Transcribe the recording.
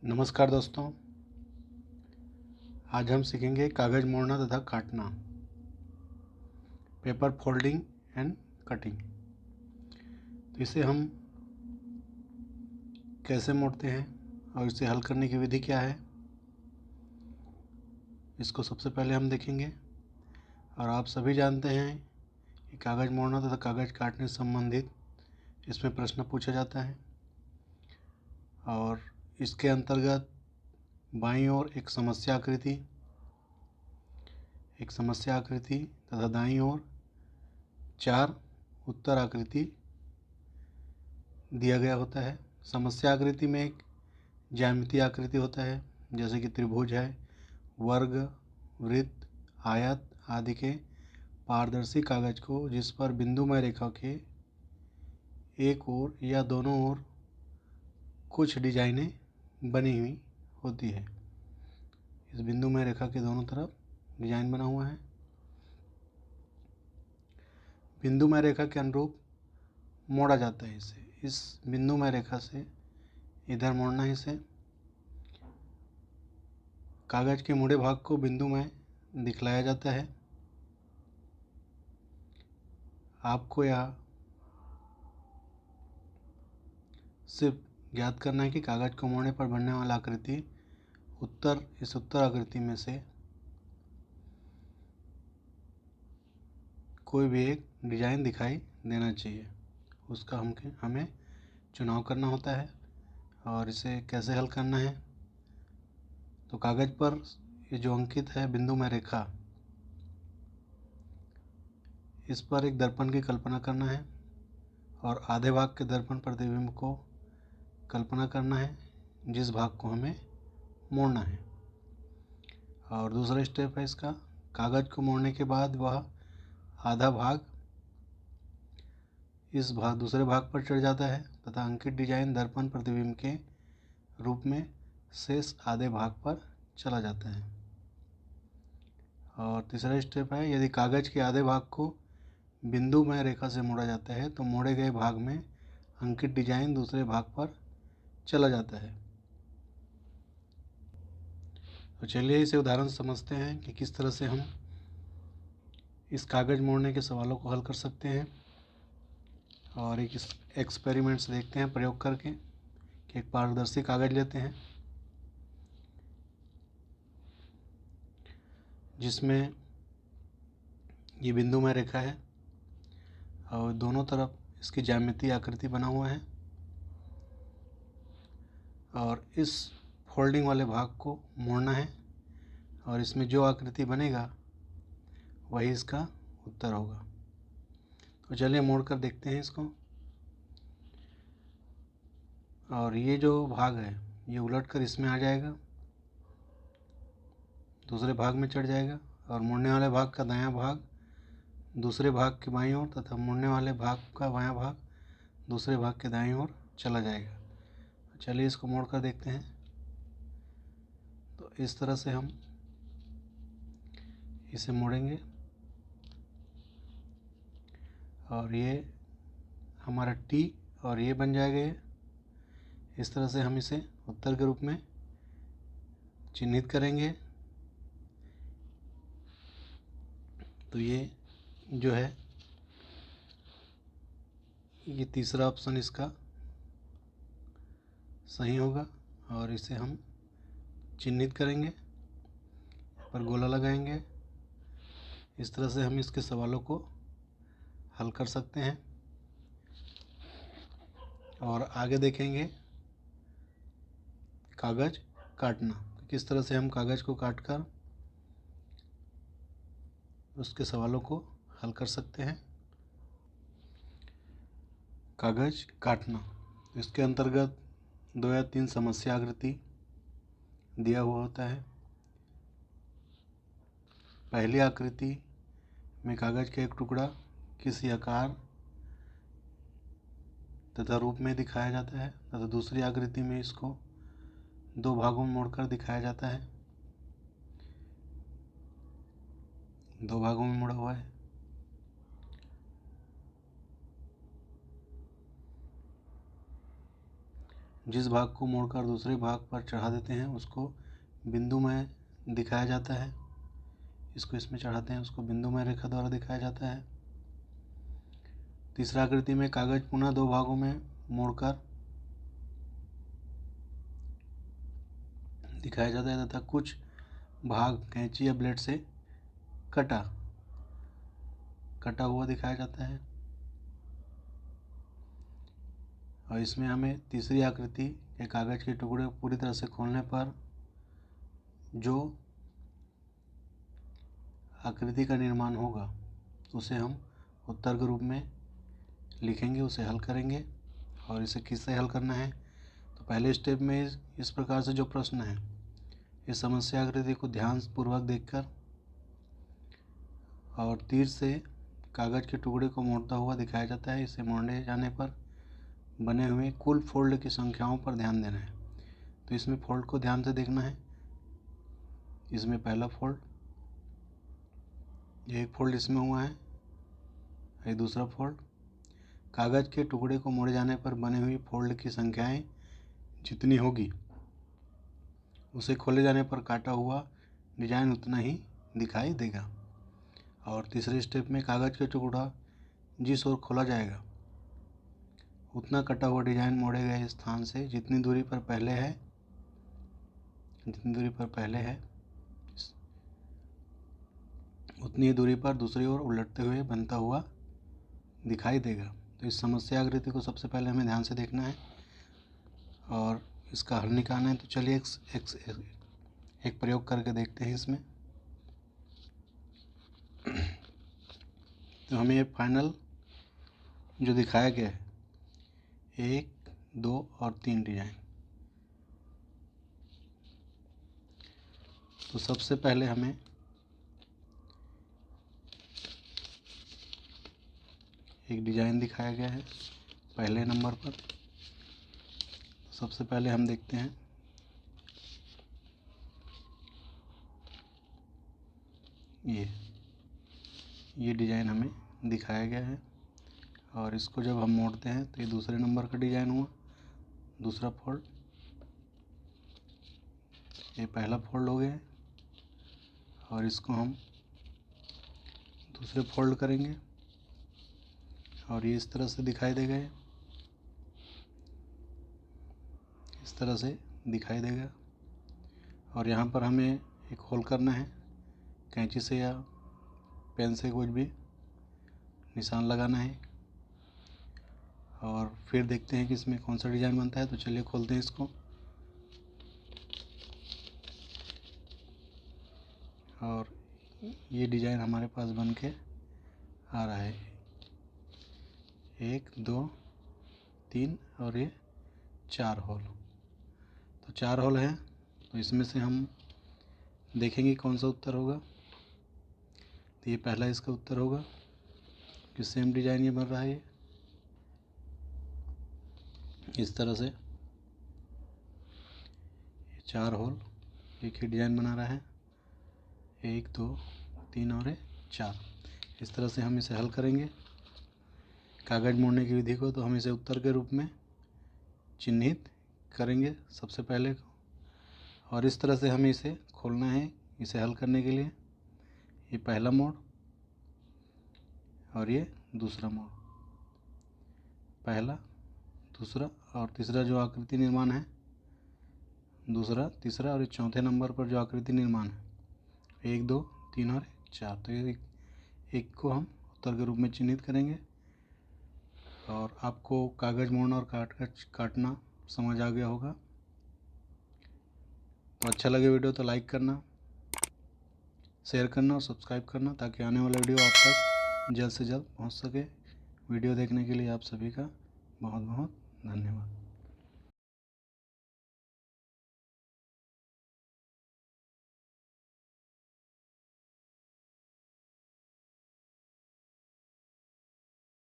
नमस्कार दोस्तों, आज हम सीखेंगे कागज़ मोड़ना तथा काटना, पेपर फोल्डिंग एंड कटिंग। तो इसे हम कैसे मोड़ते हैं और इसे हल करने की विधि क्या है, इसको सबसे पहले हम देखेंगे। और आप सभी जानते हैं कि कागज़ मोड़ना तथा कागज़ काटने से संबंधित इसमें प्रश्न पूछा जाता है और इसके अंतर्गत बाईं ओर एक समस्या आकृति तथा दाईं ओर 4 उत्तर आकृति दिया गया होता है। समस्या आकृति में एक ज्यामितीय आकृति होता है, जैसे कि त्रिभुज है, वर्ग, वृत्त, आयत आदि के पारदर्शी कागज को जिस पर बिंदुमय रेखा के एक ओर या दोनों ओर कुछ डिजाइनें बनी हुई होती है। इस बिंदुमय रेखा के दोनों तरफ डिजाइन बना हुआ है। बिंदुमय रेखा के अनुरूप मोड़ा जाता है इसे। इस बिंदुमय रेखा से इधर मोड़ना है इसे। कागज के मुड़े भाग को बिंदु में दिखलाया जाता है। आपको यह सिर्फ ज्ञात करना है कि कागज को मोड़ने पर बनने वाला आकृति इस उत्तर आकृति में से कोई भी एक डिजाइन दिखाई देना चाहिए, उसका हमें चुनाव करना होता है। और इसे कैसे हल करना है, तो कागज पर ये जो अंकित है बिंदुमय रेखा, इस पर एक दर्पण की कल्पना करना है और आधे भाग के दर्पण प्रतिबिंब को कल्पना करना है जिस भाग को हमें मोड़ना है। और दूसरा स्टेप है इसका, कागज को मोड़ने के बाद वह आधा भाग दूसरे भाग पर चढ़ जाता है तथा अंकित डिजाइन दर्पण प्रतिबिंब के रूप में शेष आधे भाग पर चला जाता है। और तीसरा स्टेप है, यदि कागज के आधे भाग को बिंदुमय रेखा से मोड़ा जाता है तो मोड़े गए भाग में अंकित डिजाइन दूसरे भाग पर चला जाता है। तो चलिए इसे उदाहरण समझते हैं कि किस तरह से हम इस कागज मोड़ने के सवालों को हल कर सकते हैं। और एक एक्सपेरिमेंट्स देखते हैं प्रयोग करके कि एक पारदर्शी कागज लेते हैं जिसमें ये बिंदुमय रेखा है और दोनों तरफ इसकी ज्यामितीय आकृति बना हुआ है। और इस फोल्डिंग वाले भाग को मोड़ना है और इसमें जो आकृति बनेगा वही इसका उत्तर होगा। तो चलिए मोड़ कर देखते हैं इसको। और ये जो भाग है ये उलट कर इसमें आ जाएगा, दूसरे भाग में चढ़ जाएगा और मुड़ने वाले भाग का दायां भाग दूसरे भाग के बाईं ओर तथा मुड़ने वाले भाग का बायां भाग दूसरे भाग के दाईं ओर चला जाएगा। चलिए इसको मोड़ कर देखते हैं। तो इस तरह से हम इसे मोड़ेंगे और ये हमारा टी और ये बन जाएगा ये। इस तरह से हम इसे उत्तर के रूप में चिन्हित करेंगे। तो ये जो है ये तीसरा ऑप्शन इसका सही होगा और इसे हम चिन्हित करेंगे, पर गोला लगाएंगे। इस तरह से हम इसके सवालों को हल कर सकते हैं। और आगे देखेंगे कागज काटना, किस तरह से हम कागज को काटकर उसके सवालों को हल कर सकते हैं। कागज काटना, इसके अंतर्गत 2 या 3 समस्या आकृति दिया हुआ होता है। पहली आकृति में कागज का एक टुकड़ा किसी आकार तथा रूप में दिखाया जाता है तथा दूसरी आकृति में इसको 2 भागों में मोड़कर दिखाया जाता है। 2 भागों में मोड़ा हुआ है। जिस भाग को मोड़कर दूसरे भाग पर चढ़ा देते हैं उसको बिंदुमय दिखाया जाता है। इसको इसमें चढ़ाते हैं उसको बिंदुमय रेखा द्वारा दिखाया जाता है। तीसरा आकृति में कागज पुनः दो भागों में मोड़कर दिखाया जाता है तथा कुछ भाग कैंची या ब्लेड से कटा हुआ दिखाया जाता है। और इसमें हमें तीसरी आकृति के कागज के टुकड़े को पूरी तरह से खोलने पर जो आकृति का निर्माण होगा उसे हम उत्तर के रूप में लिखेंगे, उसे हल करेंगे। और इसे किससे हल करना है, तो पहले स्टेप में इस प्रकार से जो प्रश्न है, इस समस्या आकृति को ध्यानपूर्वक देखकर और तीर से कागज के टुकड़े को मोड़ता हुआ दिखाया जाता है। इसे मोड़ने जाने पर बने हुए कुल फोल्ड की संख्याओं पर ध्यान देना है। तो इसमें फोल्ड को ध्यान से देखना है। इसमें पहला फोल्ड, एक फोल्ड इसमें हुआ है, ये दूसरा फोल्ड। कागज के टुकड़े को मोड़े जाने पर बने हुई फोल्ड की संख्याएं जितनी होगी उसे खोले जाने पर काटा हुआ डिजाइन उतना ही दिखाई देगा। और तीसरे स्टेप में कागज के टुकड़ा जिस ओर खोला जाएगा उतना कटा हुआ डिजाइन मोड़े गए स्थान से जितनी दूरी पर पहले है उतनी ही दूरी पर दूसरी ओर उलटते हुए बनता हुआ दिखाई देगा। तो इस समस्या आकृति को सबसे पहले हमें ध्यान से देखना है और इसका हल निकालना है। तो चलिए एक प्रयोग करके देखते हैं इसमें। तो हमें ये फाइनल जो दिखाया गया है 1, 2 और 3 डिजाइन। तो सबसे पहले हमें एक डिजाइन दिखाया गया है पहले नंबर पर। सबसे पहले हम देखते हैं ये डिजाइन हमें दिखाया गया है और इसको जब हम मोड़ते हैं तो ये दूसरे नंबर का डिजाइन हुआ, दूसरा फोल्ड। ये पहला फोल्ड हो गया और इसको हम दूसरे फोल्ड करेंगे और ये इस तरह से दिखाई देगा, इस तरह से दिखाई देगा। और यहाँ पर हमें एक होल करना है, कैंची से या पेन से कुछ भी निशान लगाना है और फिर देखते हैं कि इसमें कौन सा डिज़ाइन बनता है। तो चलिए खोलते हैं इसको और ये डिज़ाइन हमारे पास बन के आ रहा है 1, 2, 3 और ये 4 होल। तो 4 होल हैं, तो इसमें से हम देखेंगे कौन सा उत्तर होगा। तो ये पहला इसका उत्तर होगा कि सेम डिज़ाइन ये बन रहा है इस तरह से। 4 होल एक ही डिज़ाइन बना रहा है 1, 2, 3 और 4। इस तरह से हम इसे हल करेंगे कागज मोड़ने की विधि को। तो हम इसे उत्तर के रूप में चिन्हित करेंगे सबसे पहले को, और इस तरह से हमें इसे खोलना है। इसे हल करने के लिए ये पहला मोड़ और ये दूसरा मोड़, पहला, दूसरा और तीसरा जो आकृति निर्माण है, दूसरा, तीसरा और चौथे नंबर पर जो आकृति निर्माण है 1, 2, 3 और 4। तो ये एक को हम उत्तर के रूप में चिन्हित करेंगे। और आपको कागज़ मोड़ना और काटना समझ आ गया होगा। तो अच्छा लगे वीडियो तो लाइक करना, शेयर करना और सब्सक्राइब करना ताकि आने वाला वीडियो आप तक जल्द से जल्द पहुंच सके। वीडियो देखने के लिए आप सभी का बहुत बहुत धन्यवाद।